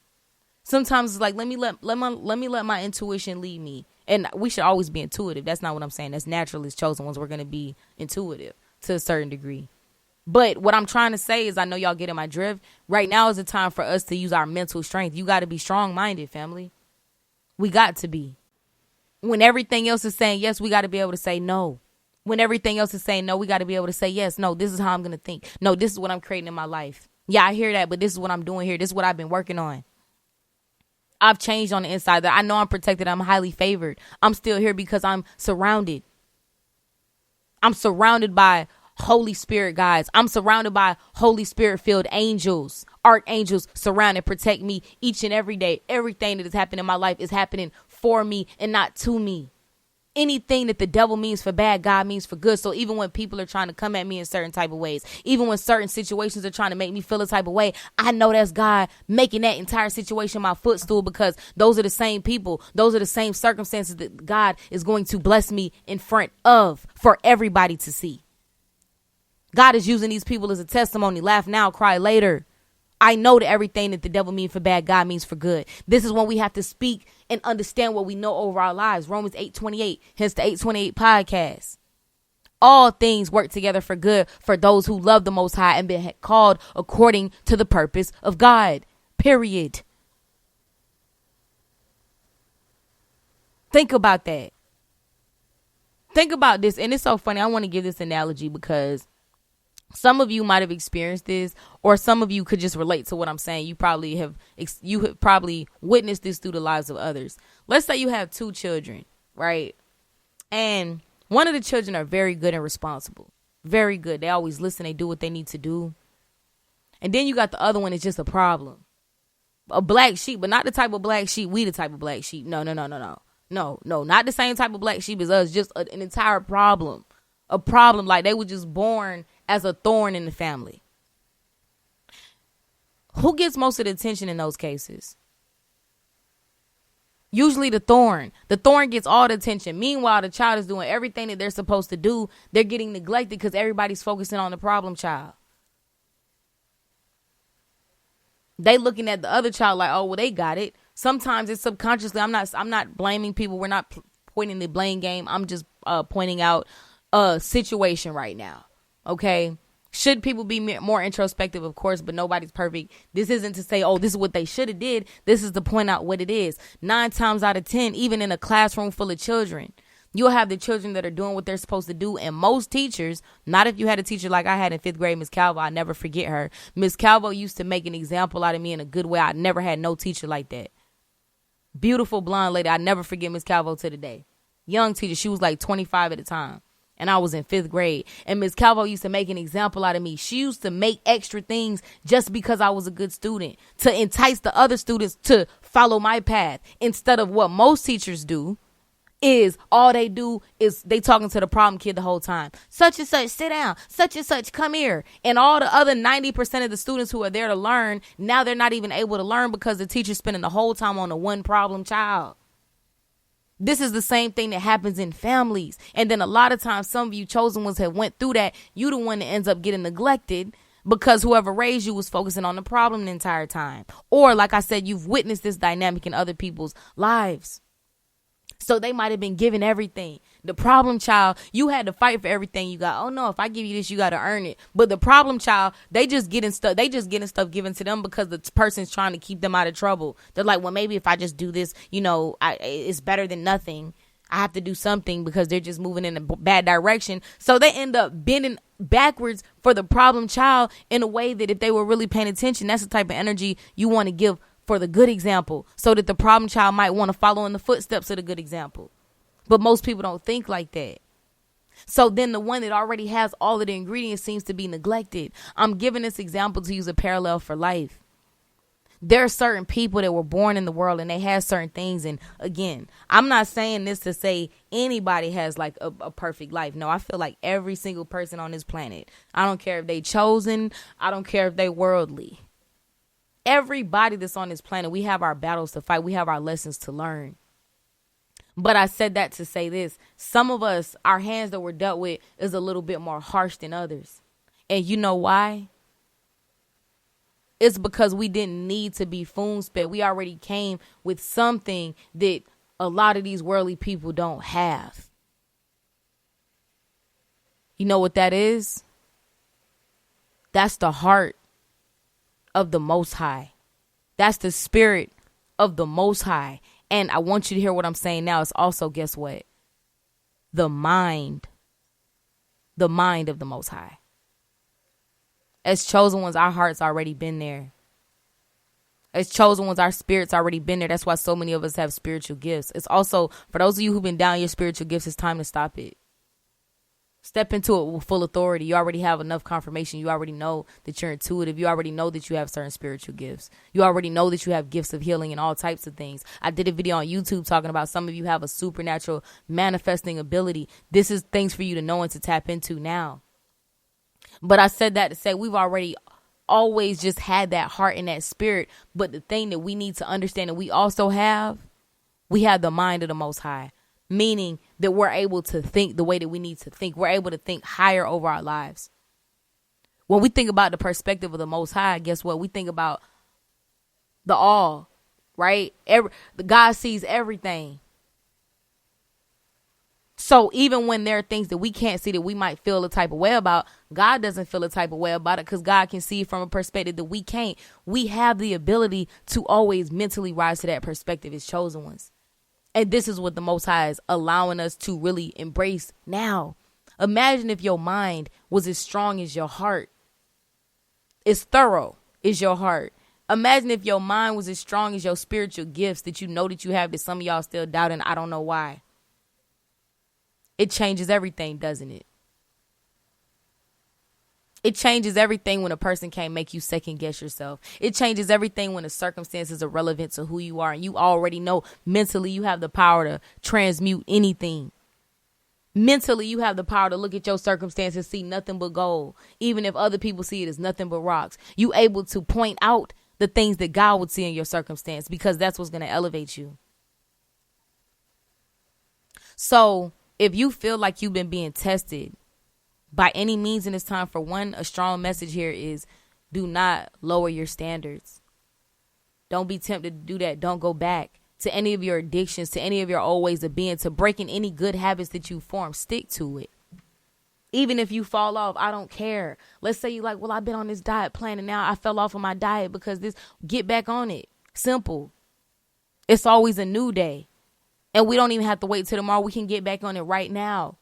Sometimes it's like, let me let my intuition lead me. And we should always be intuitive. That's not what I'm saying. That's naturally chosen ones. We're going to be intuitive to a certain degree. But what I'm trying to say is, I know y'all getting my drift. Right now is the time for us to use our mental strength. You got to be strong-minded, family. We got to be. When everything else is saying yes, we got to be able to say no. When everything else is saying no, we got to be able to say yes. No, this is how I'm going to think. No, this is what I'm creating in my life. Yeah, I hear that, but this is what I'm doing here. This is what I've been working on. I've changed on the inside. That I know I'm protected. I'm highly favored. I'm still here because I'm surrounded. I'm surrounded by Holy Spirit guides. I'm surrounded by Holy Spirit filled angels, archangels surround and protect me each and every day. Everything that is happening in my life is happening for me and not to me. Anything that the devil means for bad, God means for good. So even when people are trying to come at me in certain type of ways, even when certain situations are trying to make me feel a type of way, I know that's God making that entire situation my footstool, because those are the same people. Those are the same circumstances that God is going to bless me in front of for everybody to see. God is using these people as a testimony. Laugh now, cry later. I know that everything that the devil means for bad, God means for good. This is when we have to speak and understand what we know over our lives. Romans 8:28, hence the 8:28 podcast. All things work together for good for those who love the Most High and been called according to the purpose of God. Period. Think about that. Think about this. And it's so funny. I want to give this analogy because some of you might have experienced this, or some of you could just relate to what I'm saying. You have probably witnessed this through the lives of others. Let's say you have two children, right? And one of the children are very good and responsible. Very good. They always listen. They do what they need to do. And then you got the other one that's just a problem. A black sheep, but not the type of black sheep. We the type of black sheep. No. No, not the same type of black sheep as us. Just an entire problem. A problem like they were just born as a thorn in the family. Who gets most of the attention in those cases? Usually the thorn. The thorn gets all the attention. Meanwhile, the child is doing everything that they're supposed to do. They're getting neglected because everybody's focusing on the problem child. They looking at the other child like, oh, well, they got it. Sometimes it's subconsciously. I'm not blaming people. We're not pointing the blame game. I'm just pointing out a situation right now. Okay. Should people be more introspective? Of course, but nobody's perfect. This isn't to say, oh, this is what they should have did. This is to point out what it is. 9 times out of 10, even in a classroom full of children, you'll have the children that are doing what they're supposed to do. And most teachers, not if you had a teacher like I had in 5th grade, Miss Calvo, I never forget her. Miss Calvo used to make an example out of me in a good way. I never had no teacher like that. Beautiful blonde lady. I never forget Miss Calvo to the day. Young teacher. She was like 25 at the time. And I was in 5th grade. And Miss Calvo used to make an example out of me. She used to make extra things just because I was a good student, to entice the other students to follow my path. Instead of what most teachers do, is all they do is they talking to the problem kid the whole time. Such and such, sit down. Such and such, come here. And all the other 90% of the students who are there to learn, now they're not even able to learn because the teacher's spending the whole time on the one problem child. This is the same thing that happens in families. And then a lot of times, some of you chosen ones have went through that. You the one that ends up getting neglected because whoever raised you was focusing on the problem the entire time. Or like I said, you've witnessed this dynamic in other people's lives. So they might have been given everything. The problem child, you had to fight for everything you got. Oh no, if I give you this, you got to earn it. But the problem child, they just getting stuff given to them because the person's trying to keep them out of trouble. They're like, well, maybe if I just do this, it's better than nothing. I have to do something because they're just moving in a bad direction. So they end up bending backwards for the problem child in a way that if they were really paying attention, that's the type of energy you want to give for the good example so that the problem child might want to follow in the footsteps of the good example. But most people don't think like that. So then the one that already has all of the ingredients seems to be neglected. I'm giving this example to use a parallel for life. There are certain people that were born in the world and they have certain things. And again, I'm not saying this to say anybody has like a perfect life. No, I feel like every single person on this planet, I don't care if they chosen, I don't care if they worldly. Everybody that's on this planet, we have our battles to fight. We have our lessons to learn. But I said that to say this. Some of us, our hands that we're dealt with is a little bit more harsh than others. And you know why? It's because we didn't need to be spoon-fed. We already came with something that a lot of these worldly people don't have. You know what that is? That's the heart of the Most High. That's the spirit of the Most High. And I want you to hear what I'm saying now. It's also, guess what? The mind of the Most High. As chosen ones, our heart's already been there. As chosen ones, our spirit's already been there. That's why so many of us have spiritual gifts. It's also, for those of you who've been down your spiritual gifts, it's time to stop it. Step into it with full authority. You already have enough confirmation. You already know that you're intuitive. You already know that you have certain spiritual gifts. You already know that you have gifts of healing and all types of things. I did a video on YouTube talking about some of you have a supernatural manifesting ability. This is things for you to know and to tap into now. But I said that to say we've already always just had that heart and that spirit. But the thing that we need to understand that we also have, we have the mind of the Most High. Meaning that we're able to think the way that we need to think. We're able to think higher over our lives. When we think about the perspective of the Most High, guess what? We think about the all, right? God sees everything. So even when there are things that we can't see that we might feel a type of way about, God doesn't feel a type of way about it because God can see from a perspective that we can't. We have the ability to always mentally rise to that perspective as chosen ones. And this is what the Most High is allowing us to really embrace now. Imagine if your mind was as strong as your heart. As thorough as your heart. Imagine if your mind was as strong as your spiritual gifts that you know that you have that some of y'all still doubt and I don't know why. It changes everything, doesn't it? It changes everything when a person can't make you second guess yourself. It changes everything when the circumstances are relevant to who you are. And you already know mentally you have the power to transmute anything. Mentally, you have the power to look at your circumstances, see nothing but gold. Even if other people see it as nothing but rocks. You able to point out the things that God would see in your circumstance because that's what's going to elevate you. So if you feel like you've been being tested, by any means in this time, for one, a strong message here is do not lower your standards. Don't be tempted to do that. Don't go back to any of your addictions, to any of your old ways of being, to breaking any good habits that you formed. Stick to it. Even if you fall off, I don't care. Let's say you like, well, I've been on this diet plan and now I fell off of my diet because this, get back on it. Simple. It's always a new day. And we don't even have to wait till tomorrow. We can get back on it right now.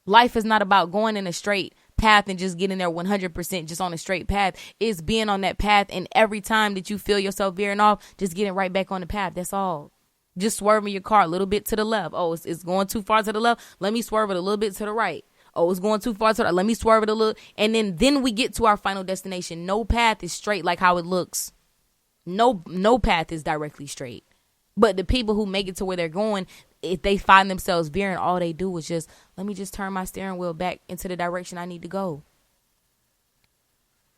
Life is not about going in a straight path and just getting there 100% just on a straight path. It's being on that path, and every time that you feel yourself veering off, just getting right back on the path. That's all. Just swerving your car a little bit to the left. Oh, it's going too far to the left. Let me swerve it a little bit to the right. Oh, it's going too far to the right. Let me swerve it a little. And then we get to our final destination. No path is straight like how it looks. No path is directly straight. But the people who make it to where they're going, if they find themselves veering, all they do is just, let me just turn my steering wheel back into the direction I need to go.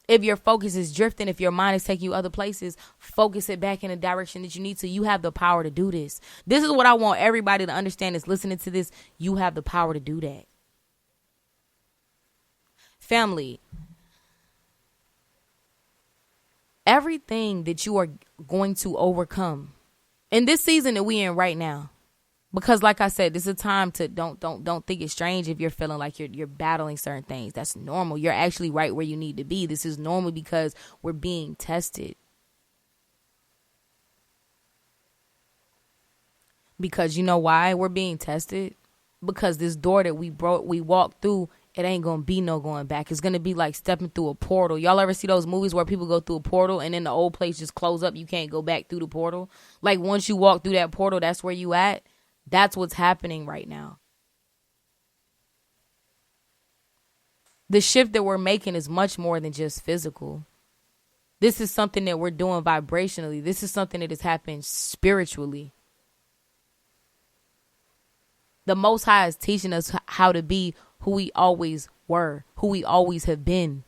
If your focus is drifting, if your mind is taking you other places, focus it back in the direction that you need to. You have the power to do this. This is what I want everybody to understand is listening to this. You have the power to do that. Family, everything that you are going to overcome in this season that we in right now, because like I said, this is a time to don't think it's strange if you're feeling like you're battling certain things. That's normal. You're actually right where you need to be. This is normal because we're being tested. Because you know why we're being tested? Because this door that we walked through it ain't gonna be no going back. It's gonna be like stepping through a portal. Y'all ever see those movies where people go through a portal and then the old place just close up? You can't go back through the portal. Like once you walk through that portal, that's where you at. That's what's happening right now. The shift that we're making is much more than just physical. This is something that we're doing vibrationally. This is something that has happened spiritually. The Most High is teaching us how to be who we always were, who we always have been.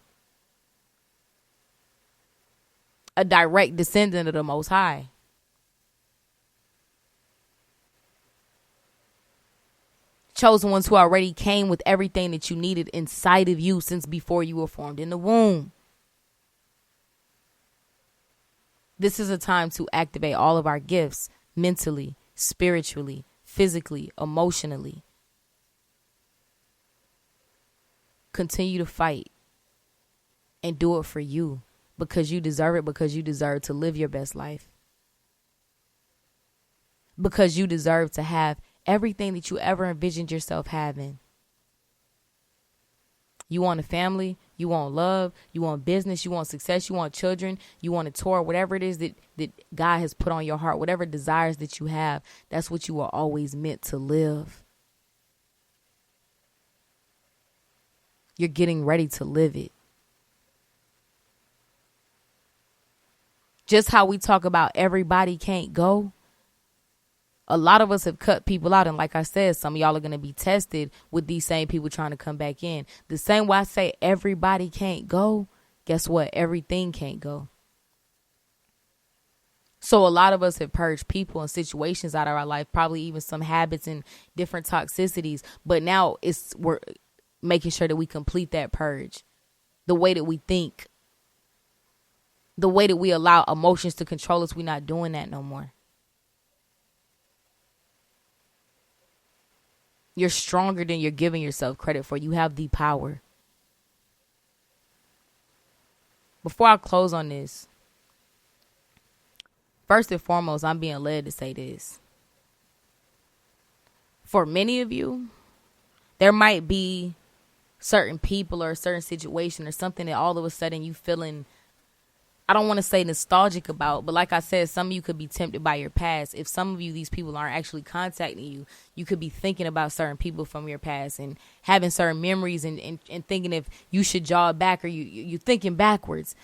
A direct descendant of the Most High. Chosen ones who already came with everything that you needed inside of you since before you were formed in the womb. This is a time to activate all of our gifts mentally, spiritually, physically, emotionally. Continue to fight and do it for you because you deserve it, because you deserve to live your best life. Because you deserve to have everything that you ever envisioned yourself having. You want a family, you want love, you want business, you want success, you want children, you want a tour, whatever it is that God has put on your heart, whatever desires that you have, that's what you are always meant to live. You're getting ready to live it. Just how we talk about everybody can't go. A lot of us have cut people out. And like I said, some of y'all are going to be tested with these same people trying to come back in. The same way I say everybody can't go, guess what? Everything can't go. So a lot of us have purged people and situations out of our life, probably even some habits and different toxicities. But now we're making sure that we complete that purge. The way that we think, the way that we allow emotions to control us, we're not doing that no more. You're stronger than you're giving yourself credit for. You have the power. Before I close on this, first and foremost, I'm being led to say this. For many of you, there might be certain people or a certain situation or something that all of a sudden you feeling, I don't want to say nostalgic about, but like I said, some of you could be tempted by your past. If some of you, these people aren't actually contacting you, you could be thinking about certain people from your past and having certain memories and thinking if you should jog back or you're thinking backwards.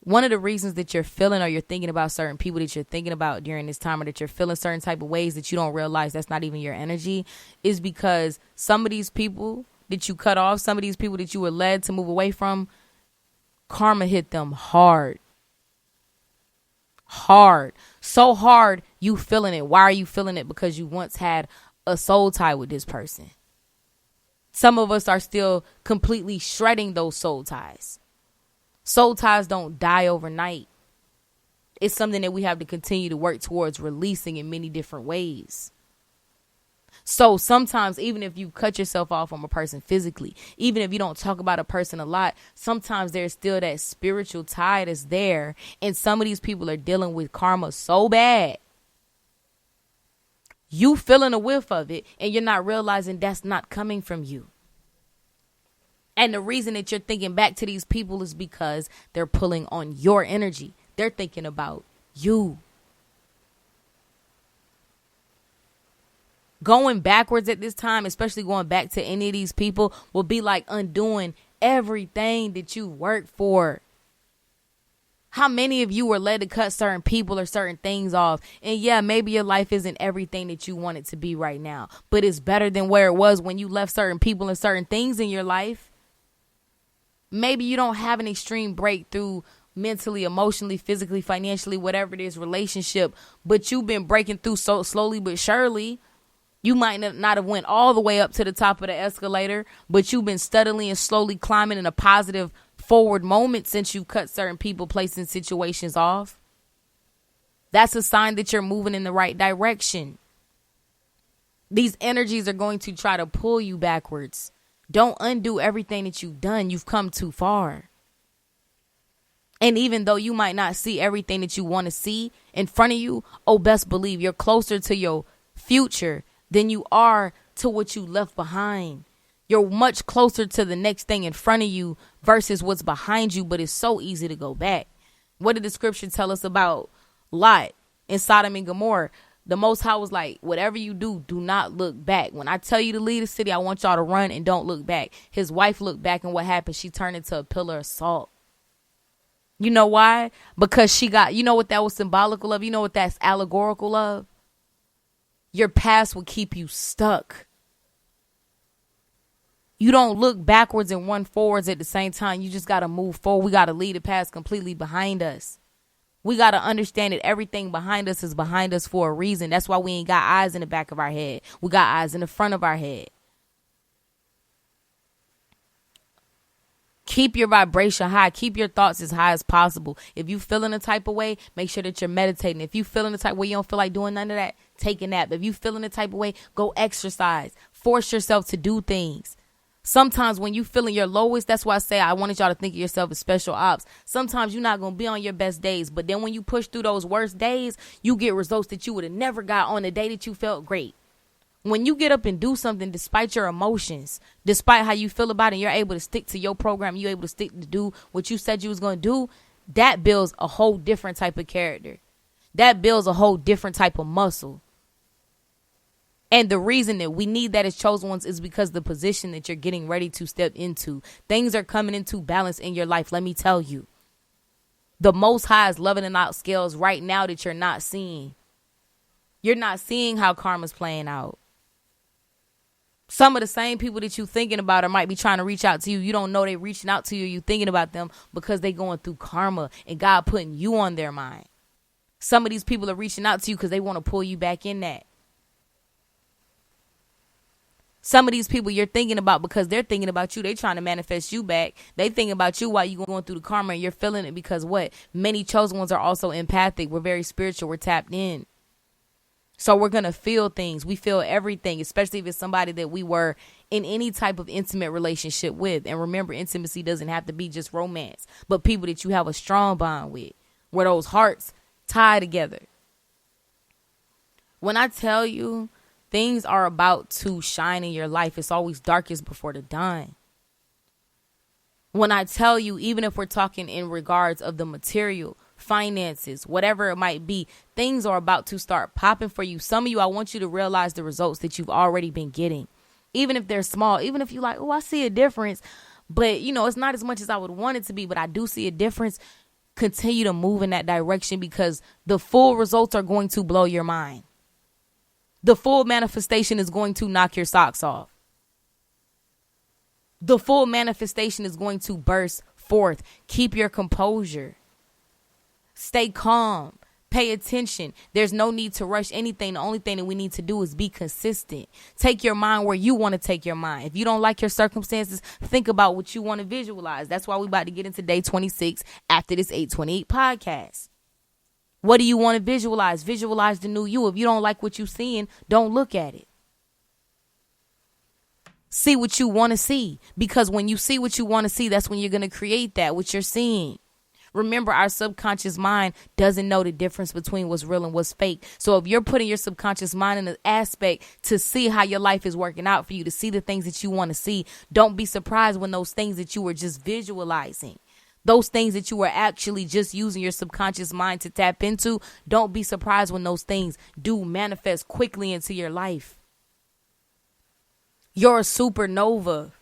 One of the reasons that you're feeling or you're thinking about certain people that you're thinking about during this time or that you're feeling certain type of ways that you don't realize that's not even your energy is because some of these people that you cut off, some of these people that you were led to move away from, karma hit them hard. Hard. So hard you feeling it. Why are you feeling it? Because you once had a soul tie with this person. Some of us are still completely shredding those soul ties. Soul ties don't die overnight. It's something that we have to continue to work towards releasing in many different ways. So sometimes, even if you cut yourself off from a person physically, even if you don't talk about a person a lot, sometimes there's still that spiritual tie that's there. And some of these people are dealing with karma so bad. You feeling a whiff of it and you're not realizing that's not coming from you. And the reason that you're thinking back to these people is because they're pulling on your energy. They're thinking about you. Going backwards at this time, especially going back to any of these people, will be like undoing everything that you worked for. How many of you were led to cut certain people or certain things off? And yeah, maybe your life isn't everything that you want it to be right now, but it's better than where it was when you left certain people and certain things in your life. Maybe you don't have an extreme breakthrough mentally, emotionally, physically, financially, whatever it is, relationship, but you've been breaking through so slowly but surely. You might not have went all the way up to the top of the escalator, but you've been steadily and slowly climbing in a positive forward moment since you cut certain people, placing situations off. That's a sign that you're moving in the right direction. These energies are going to try to pull you backwards. Don't undo everything that you've done. You've come too far. And even though you might not see everything that you want to see in front of you, best believe you're closer to your future than you are to what you left behind. You're much closer to the next thing in front of you versus what's behind you, but it's so easy to go back. What did the scripture tell us about Lot in Sodom and Gomorrah? The Most High was like, whatever you do, do not look back. When I tell you to leave the city, I want y'all to run and don't look back. His wife looked back, and what happened? She turned into a pillar of salt. You know why? Because she got, you know what that was symbolical of? You know what that's allegorical of? Your past will keep you stuck. You don't look backwards and run forwards at the same time. You just got to move forward. We got to leave the past completely behind us. We got to understand that everything behind us is behind us for a reason. That's why we ain't got eyes in the back of our head. We got eyes in the front of our head. Keep your vibration high. Keep your thoughts as high as possible. If you feeling a type of way, make sure that you're meditating. If you feeling the type of way you don't feel like doing none of that, take a nap. If you feeling the type of way, go exercise. Force yourself to do things. Sometimes when you feeling your lowest, that's why I say I wanted y'all to think of yourself as special ops. Sometimes you're not going to be on your best days. But then when you push through those worst days, you get results that you would have never got on the day that you felt great. When you get up and do something despite your emotions, despite how you feel about it, you're able to stick to your program, you're able to stick to do what you said you was going to do, that builds a whole different type of character. That builds a whole different type of muscle. And the reason that we need that as chosen ones is because the position that you're getting ready to step into, things are coming into balance in your life. Let me tell you, the Most High is leveling out scales right now that you're not seeing. You're not seeing how karma's playing out. Some of the same people that you thinking about or might be trying to reach out to you, you don't know they reaching out to you. You thinking about them because they going through karma and God putting you on their mind. Some of these people are reaching out to you because they want to pull you back in that. Some of these people you're thinking about because they're thinking about you. They trying to manifest you back. They thinking about you while you going through the karma and you're feeling it because what? Many chosen ones are also empathic. We're very spiritual. We're tapped in. So we're going to feel things. We feel everything, especially if it's somebody that we were in any type of intimate relationship with. And remember, intimacy doesn't have to be just romance, but people that you have a strong bond with, where those hearts tie together. When I tell you, things are about to shine in your life, it's always darkest before the dawn. When I tell you, even if we're talking in regards of the material, finances, whatever it might be, things are about to start popping for you. Some of you, I want you to realize the results that you've already been getting. Even if they're small, even if you're like, oh, I see a difference, but you know, it's not as much as I would want it to be, but I do see a difference. Continue to move in that direction because the full results are going to blow your mind. The full manifestation is going to knock your socks off. The full manifestation is going to burst forth. Keep your composure. Stay calm. Pay attention. There's no need to rush anything. The only thing that we need to do is be consistent. Take your mind where you want to take your mind. If you don't like your circumstances, think about what you want to visualize. That's why we're about to get into day 26 after this 828 podcast. What do you want to visualize? Visualize the new you. If you don't like what you're seeing, don't look at it. See what you want to see. Because when you see what you want to see, that's when you're going to create that, what you're seeing. Remember, our subconscious mind doesn't know the difference between what's real and what's fake. So if you're putting your subconscious mind in an aspect to see how your life is working out for you, to see the things that you want to see, don't be surprised when those things that you were just visualizing, those things that you were actually just using your subconscious mind to tap into, don't be surprised when those things do manifest quickly into your life. You're a supernova.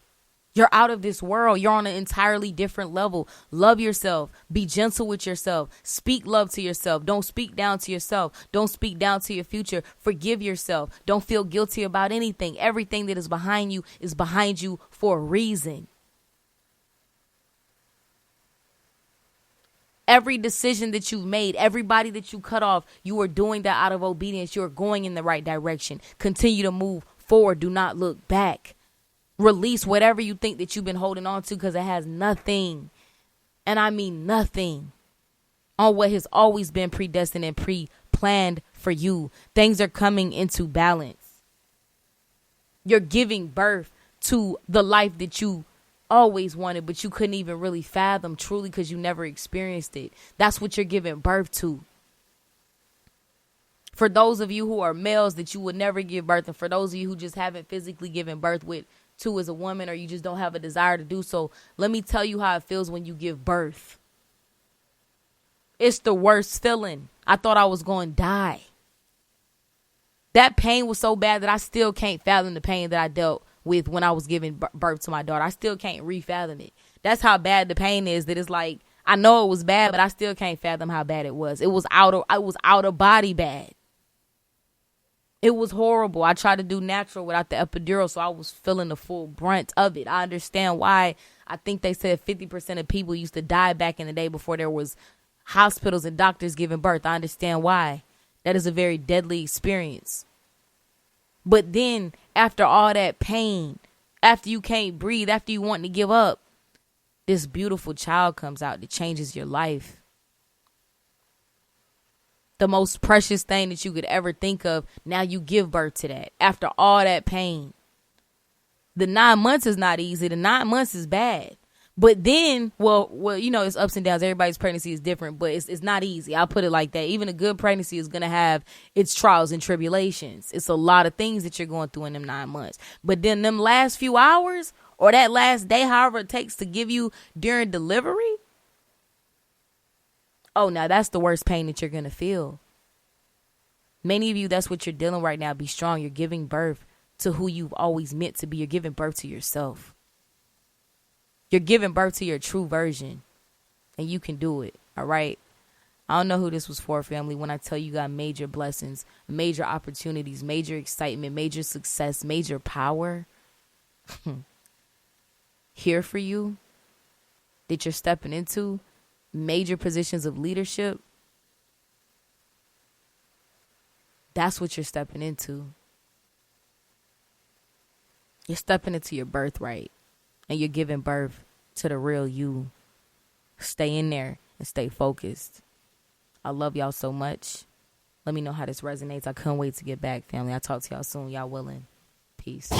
You're out of this world. You're on an entirely different level. Love yourself. Be gentle with yourself. Speak love to yourself. Don't speak down to yourself. Don't speak down to your future. Forgive yourself. Don't feel guilty about anything. Everything that is behind you for a reason. Every decision that you've made, everybody that you cut off, you are doing that out of obedience. You're going in the right direction. Continue to move forward. Do not look back. Release whatever you think that you've been holding on to because it has nothing, and I mean nothing, on what has always been predestined and pre-planned for you. Things are coming into balance. You're giving birth to the life that you always wanted, but you couldn't even really fathom truly because you never experienced it. That's what you're giving birth to. For those of you who are males that you would never give birth, and for those of you who just haven't physically given birth with to as a woman, or you just don't have a desire to do so, let me tell you how it feels when you give birth. It's the worst feeling. I thought I was going to die. That pain was so bad that I still can't fathom the pain that I dealt with when I was giving birth to my daughter. I still can't refathom it. That's how bad the pain is, that it's like, I know it was bad, but I still can't fathom how bad it was. It was out of body bad. It was horrible. I tried to do natural without the epidural, so I was feeling the full brunt of it. I understand why. I think they said 50% of people used to die back in the day before there was hospitals and doctors giving birth. I understand why. That is a very deadly experience. But then, after all that pain, after you can't breathe, after you want to give up, this beautiful child comes out that changes your life. The most precious thing that you could ever think of, now you give birth to that after all that pain. The 9 months is not easy. The 9 months is bad. But then, well, you know, it's ups and downs. Everybody's pregnancy is different, but it's not easy. I'll put it like that. Even a good pregnancy is going to have its trials and tribulations. It's a lot of things that you're going through in them 9 months. But then them last few hours, or that last day, however it takes to give you during delivery, oh, now that's the worst pain that you're going to feel. Many of you, that's what you're dealing right now. Be strong. You're giving birth to who you've always meant to be. You're giving birth to yourself. You're giving birth to your true version. And you can do it. All right? I don't know who this was for, family, when I tell you got major blessings, major opportunities, major excitement, major success, major power here for you that you're stepping into, major positions of leadership. That's what you're stepping into. You're stepping into your birthright, and you're giving birth to the real you. Stay in there and stay focused. I love y'all so much. Let me know how this resonates. I couldn't wait to get back, family. I'll talk to y'all soon. Y'all willing. Peace.